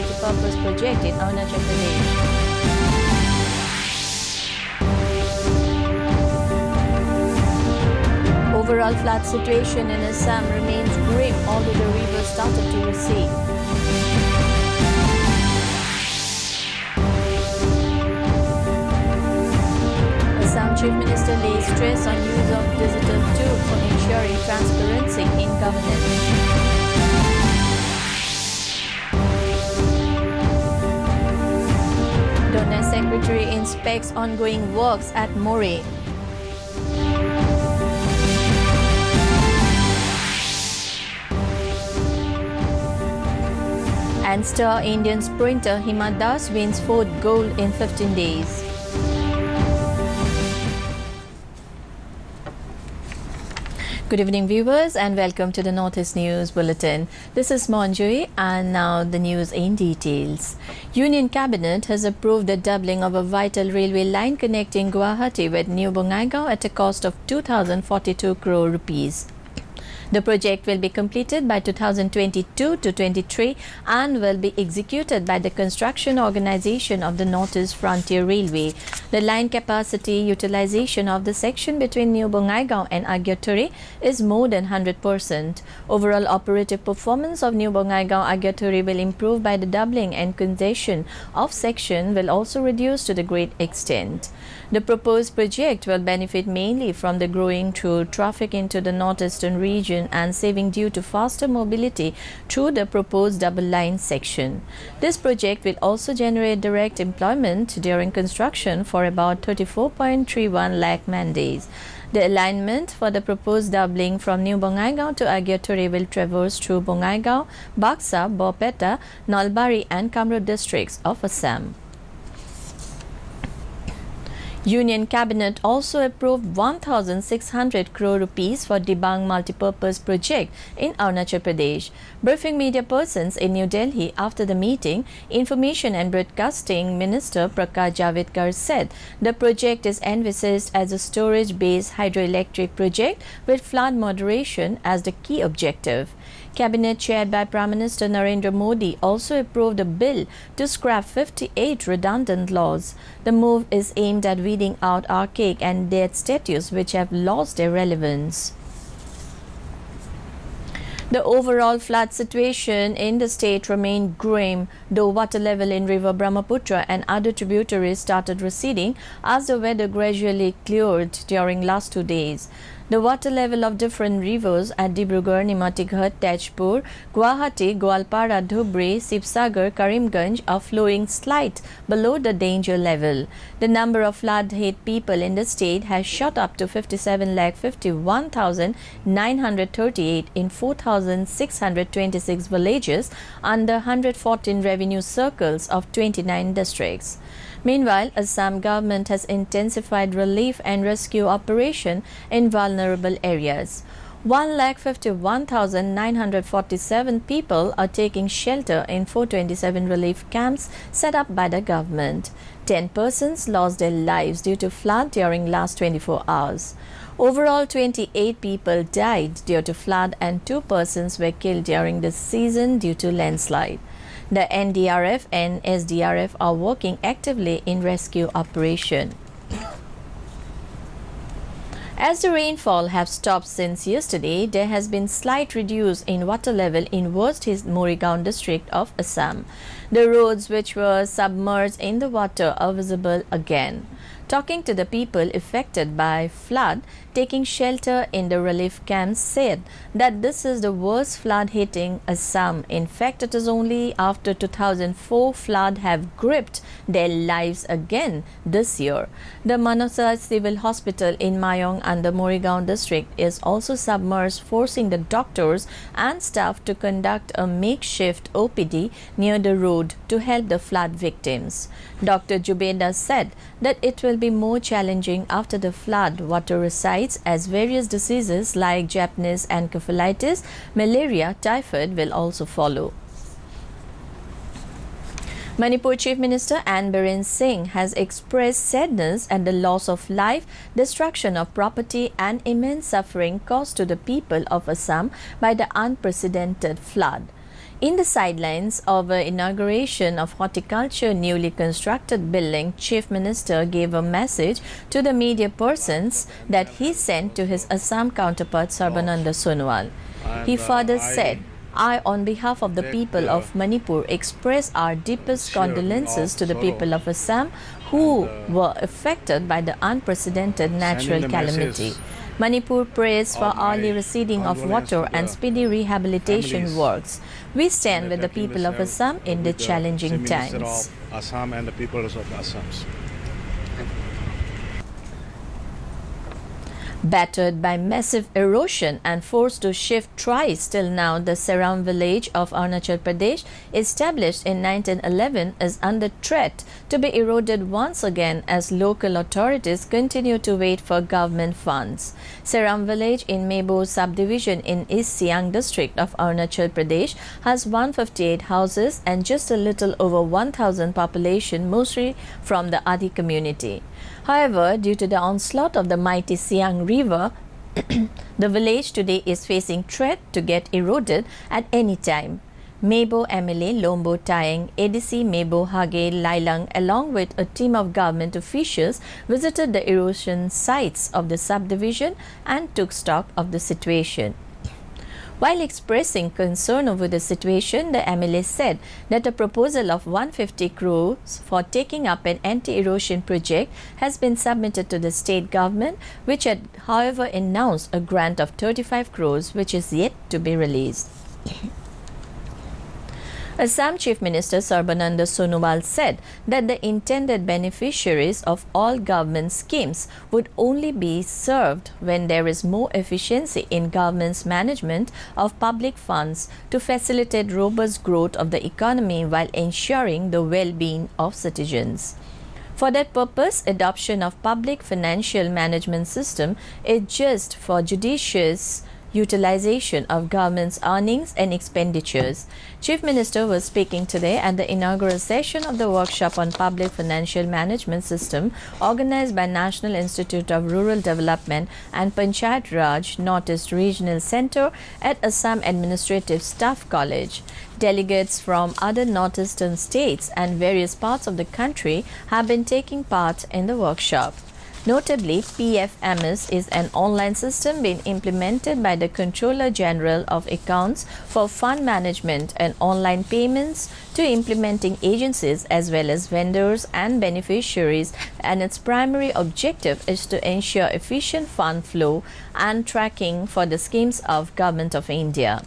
multipurpose project in Arunachal Pradesh. Overall flood situation in Assam remains grim, although the river started to recede. Assam Chief Minister lays stress on use of digital tools for ensuring transparency in governance. DONES Secretary inspects ongoing works at Moreh. And star Indian sprinter Hima Das wins 4th gold in 15 days. Good evening viewers and welcome to the Northeast News Bulletin. This is Monjoy and now the news in details. Union Cabinet has approved the doubling of a vital railway line connecting Guwahati with New Bongaigaon at a cost of 2,042 crore rupees. The project will be completed by 2022-23 and will be executed by the construction organization of the Northeast Frontier Railway. The line capacity utilization of the section between New Bongaigaon and Agyaturi is more than 100%. Overall operative performance of New Bongaigaon-Agyaturi will improve by the doubling and congestion of section will also reduce to the great extent. The proposed project will benefit mainly from the growing through traffic into the northeastern region and saving due to faster mobility through the proposed double line section. This project will also generate direct employment during construction for about 34.31 lakh man days. The alignment for the proposed doubling from New Bongaigaon to Agyaturi will traverse through Bongaigaon, Baksa, Borpeta, Nalbari and Kamrup districts of Assam. Union Cabinet also approved 1,600 crore rupees for Dibang multipurpose project in Arunachal Pradesh. Briefing media persons in New Delhi after the meeting, Information and Broadcasting Minister Prakash Javadekar said the project is envisaged as a storage-based hydroelectric project with flood moderation as the key objective. Cabinet chaired by Prime Minister Narendra Modi also approved a bill to scrap 58 redundant laws. The move is aimed at weeding out archaic and dead statutes which have lost their relevance. The overall flood situation in the state remained grim, though water level in River Brahmaputra and other tributaries started receding as the weather gradually cleared during last 2 days. The water level of different rivers at Dibrugarh, Nimatighat, Tejpur, Guwahati, Goalpara, Dhubri, Sibsagar, Karimganj are flowing slight below the danger level. The number of flood-hit people in the state has shot up to 57,51,938 in 4,626 villages under 114 revenue circles of 29 districts. Meanwhile, Assam government has intensified relief and rescue operation in vulnerable areas. 1,51,947 people are taking shelter in 427 relief camps set up by the government. 10 persons lost their lives due to flood during last 24 hours. Overall, 28 people died due to flood and 2 persons were killed during this season due to landslide. The NDRF and SDRF are working actively in rescue operation. As the rainfall have stopped since yesterday, there has been slight reduce in water level in West Morrigaon district of Assam. The roads which were submerged in the water are visible again. Talking to the people affected by flood, taking shelter in the relief camps said that this is the worst flood hitting Assam. In fact, it is only after 2004 flood have gripped their lives again this year. The Manasa Civil Hospital in Mayong and the Morrigaon district is also submerged, forcing the doctors and staff to conduct a makeshift OPD near the road to help the flood victims. Dr. Jubeda said that it will be more challenging after the flood water resides, as various diseases like Japanese encephalitis, malaria, typhoid will also follow. Manipur Chief Minister N. Biren Singh has expressed sadness at the loss of life, destruction of property and immense suffering caused to the people of Assam by the unprecedented flood. In the sidelines of the inauguration of horticulture newly constructed building, Chief Minister gave a message to the media persons that he sent to his Assam counterpart Sarbananda Sonowal. He further said, I, on behalf of the people of Manipur, express our deepest condolences to the people of Assam who were affected by the unprecedented natural calamity. Manipur prays for early receding of water and speedy rehabilitation works. We stand with the people of Assam in the challenging times. Assam and the people of Assam. Battered by massive erosion and forced to shift twice till now, the Seram village of Arunachal Pradesh, established in 1911, is under threat to be eroded once again as local authorities continue to wait for government funds. Seram village in Mebo subdivision in East Siang district of Arunachal Pradesh has 158 houses and just a little over 1,000 population, mostly from the Adi community. However, due to the onslaught of the mighty Siang River, the village today is facing threat to get eroded at any time. Mebo MLA Lombo Taeng, ADC Mebo Hage Lailang, along with a team of government officials, visited the erosion sites of the subdivision and took stock of the situation. While expressing concern over the situation, the MLA said that a proposal of 150 crores for taking up an anti-erosion project has been submitted to the state government, which had, however, announced a grant of 35 crores, which is yet to be released. Assam Chief Minister Sarbananda Sonowal said that the intended beneficiaries of all government schemes would only be served when there is more efficiency in government's management of public funds to facilitate robust growth of the economy while ensuring the well-being of citizens. For that purpose, adoption of public financial management system is just for judicious utilization of government's earnings and expenditures. Chief Minister was speaking today at the inaugural session of the workshop on public financial management system organized by National Institute of Rural Development and Panchayat Raj Northeast Regional Center at Assam Administrative Staff College. Delegates from other northeastern states and various parts of the country have been taking part in the workshop. Notably, PFMS is an online system being implemented by the Controller General of Accounts for fund management and online payments to implementing agencies as well as vendors and beneficiaries, and its primary objective is to ensure efficient fund flow and tracking for the schemes of Government of India.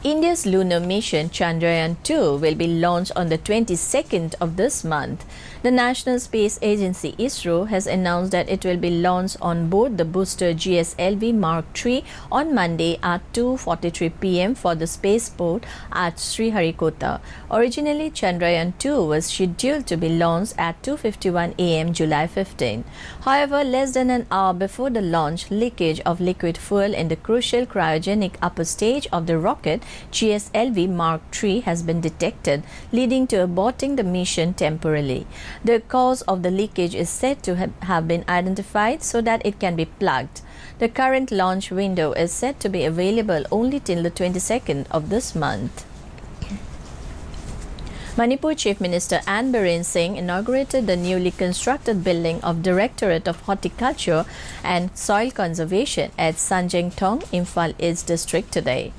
India's lunar mission Chandrayaan-2 will be launched on the 22nd of this month. The National Space Agency ISRO has announced that it will be launched on board the booster GSLV Mark III on Monday at 2:43 p.m. for the spaceport at Sriharikota. Originally, Chandrayaan-2 was scheduled to be launched at 2:51 a.m. July 15. However, less than an hour before the launch, leakage of liquid fuel in the crucial cryogenic upper stage of the rocket GSLV Mark III has been detected, leading to aborting the mission temporarily. The cause of the leakage is said to have been identified so that it can be plugged. The current launch window is said to be available only till the 22nd of this month. Manipur Chief Minister N. Biren Singh inaugurated the newly constructed building of Directorate of Horticulture and Soil Conservation at Sanjeng Thong, Imphal East District today.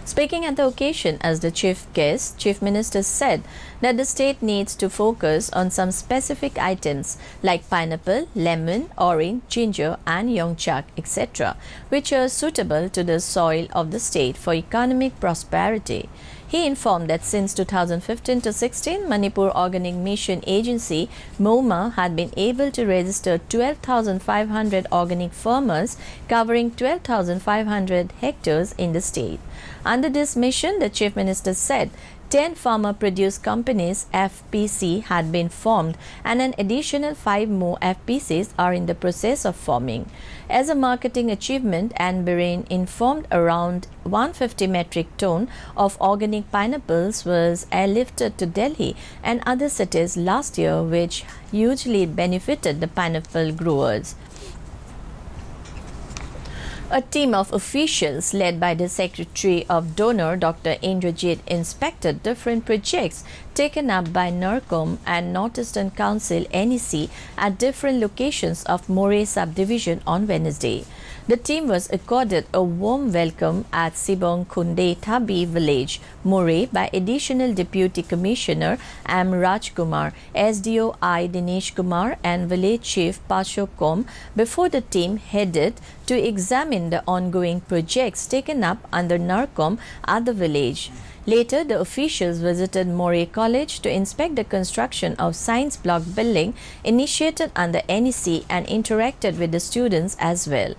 Speaking at the occasion as the chief guest, Chief Minister said that the state needs to focus on some specific items like pineapple, lemon, orange, ginger and yongchak, etc., which are suitable to the soil of the state for economic prosperity. He informed that since 2015-16, Manipur Organic Mission Agency MOMA had been able to register 12,500 organic farmers covering 12,500 hectares in the state. Under this mission, the Chief Minister said 10 farmer-produced companies FPC had been formed and an additional 5 more FPCs are in the process of forming. As a marketing achievement, N. Biren informed around 150 metric ton of organic pineapples was airlifted to Delhi and other cities last year, which hugely benefited the pineapple growers. A team of officials led by the Secretary of Donor Dr. Indrajit inspected different projects taken up by NERCOM and Northeastern Council NEC at different locations of Moreh subdivision on Wednesday. The team was accorded a warm welcome at Sibong Kunde Thabi village, Moreh, by Additional Deputy Commissioner M. Rajkumar, SDO I. Dinesh Kumar and Village Chief Pasho Kom before the team headed to examine the ongoing projects taken up under NERCOM at the village. Later, the officials visited Moreh College to inspect the construction of science block building initiated under NEC and interacted with the students as well.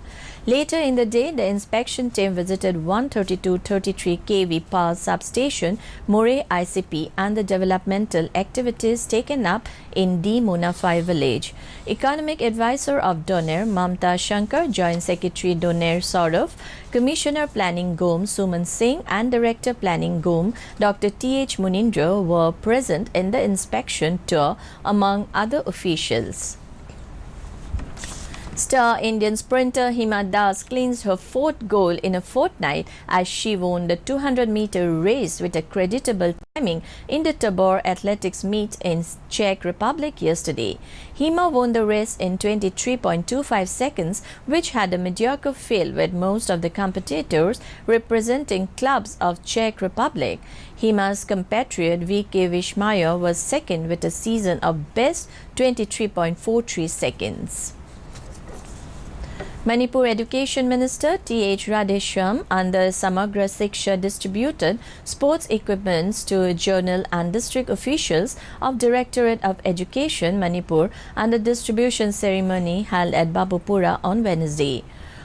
Later in the day, the inspection team visited 132-33 kV power substation, Moreh ICP, and the developmental activities taken up in D. Munafai village. Economic Advisor of Doner, Mamta Shankar, Joint Secretary Doner Saurav, Commissioner Planning GOM Suman Singh and Director Planning GOM Dr. T.H. Munindra were present in the inspection tour among other officials. Star Indian sprinter Hima Das clinched her fourth goal in a fortnight as she won the 200-meter race with a creditable timing in the Tabor Athletics meet in Czech Republic yesterday. Hima won the race in 23.25 seconds, which had a mediocre field with most of the competitors representing clubs of Czech Republic. Hima's compatriot V.K. Vishmaya was second with a season of best 23.43 seconds. Manipur Education Minister T.H. Radheshyam under Samagra Shiksha distributed sports equipments to journal and district officials of Directorate of Education Manipur and the distribution ceremony held at Babupura on Wednesday.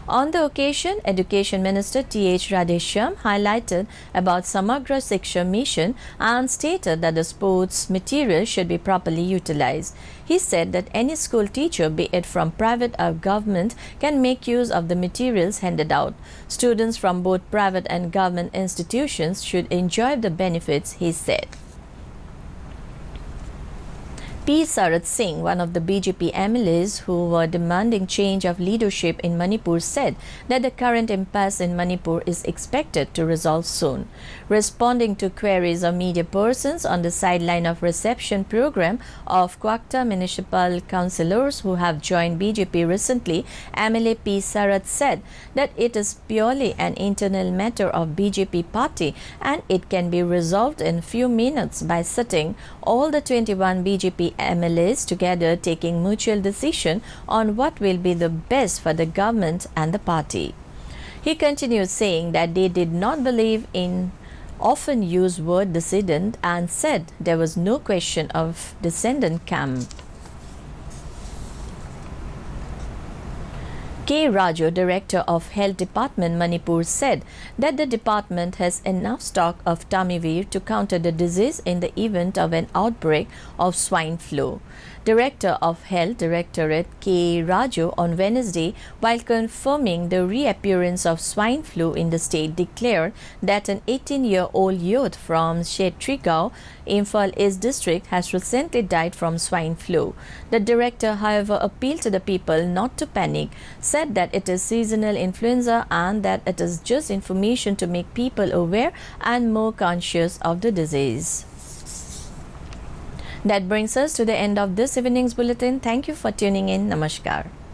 On the occasion, Education Minister T.H. Radheshyam highlighted about Samagra Shiksha mission and stated that the sports material should be properly utilized. He said that any school teacher, be it from private or government, can make use of the materials handed out. Students from both private and government institutions should enjoy the benefits, he said. P. Sarat Singh, one of the BJP MLAs who were demanding change of leadership in Manipur, said that the current impasse in Manipur is expected to resolve soon. Responding to queries of media persons on the sideline of reception program of Kwakta municipal councillors who have joined BJP recently, MLA P. Sarat said that it is purely an internal matter of BJP party and it can be resolved in few minutes by sitting all the 21 BJP MLAs together taking mutual decision on what will be the best for the government and the party. He continued saying that they did not believe in often used word dissident and said there was no question of descendant camp. K. Raju, Director of Health Department Manipur, said that the department has enough stock of Tamivir to counter the disease in the event of an outbreak of swine flu. Director of Health Directorate K. Raju on Wednesday, while confirming the reappearance of swine flu in the state, declared that an 18-year-old youth from Shetrigao, Imphal East district, has recently died from swine flu. The director, however, appealed to the people not to panic, said that it is seasonal influenza and that it is just information to make people aware and more conscious of the disease. That brings us to the end of this evening's bulletin. Thank you for tuning in. Namaskar.